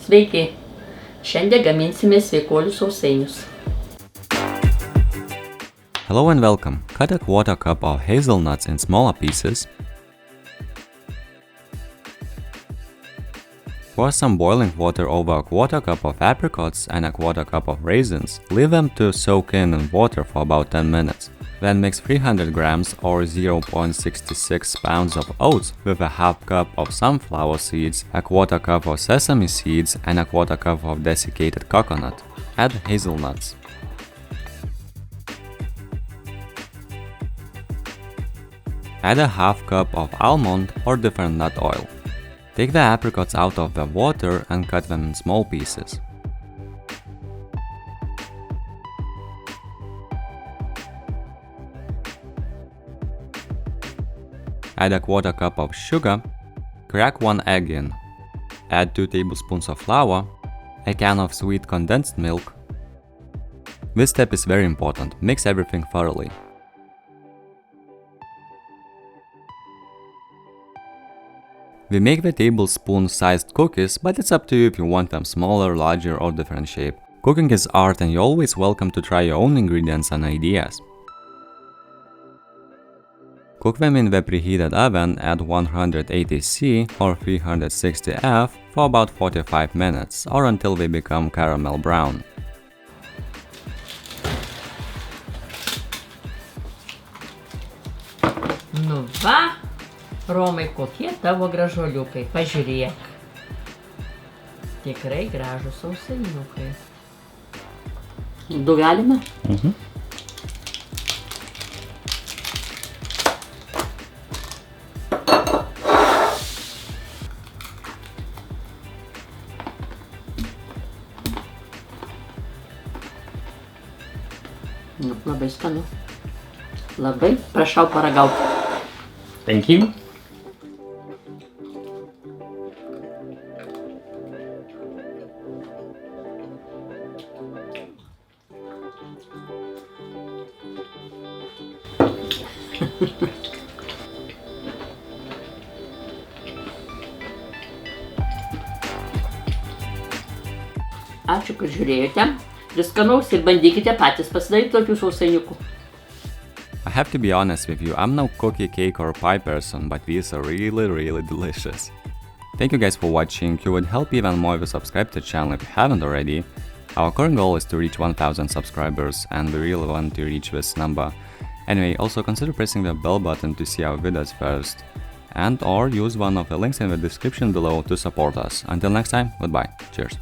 Sveiki! Šiandien gaminsime sveikuolių sausainius. Hello and welcome. Cut a quarter cup of hazelnuts in smaller pieces. Pour some boiling water over a quarter cup of apricots and a quarter cup of raisins. Leave them to soak in water for about 10 minutes. Then mix 300 grams or 0.66 pounds of oats with a half cup of sunflower seeds, a quarter cup of sesame seeds and a quarter cup of desiccated coconut. Add hazelnuts. Add a half cup of almond or different nut oil. Take the apricots out of the water and cut them in small pieces. Add a quarter cup of sugar, crack 1 egg in. Add 2 tablespoons of flour, a can of sweet condensed milk. This step is very important, mix everything thoroughly. We make the tablespoon-sized cookies, but it's up to you if you want them smaller, larger or different shape. Cooking is art and you're always welcome to try your own ingredients and ideas. Cook them in the preheated oven at 180°C or 360°F for about 45 minutes or until they become caramel brown. Nu va, Romai, kokie tavo gražuoliukai, pažiūrėk. Tikrai gražūs sausainiukai. Du galime? Labai skanu. Labai prašau paragauti. Thank you. Ačiū, kad žiūrėjote. Skanaus ir bandykite patys pasidaryti tokių sausainiukų. I have to be honest with you, I'm no cookie, cake or pie person, but these are really delicious. Thank you guys for watching. You would help even more if you subscribe to the channel if you haven't already. Our current goal is to reach 1000 subscribers and we really want to reach this number. Anyway, also consider pressing the bell button to see our videos first. And or use one of the links in the description below to support us. Until next time, goodbye. Cheers.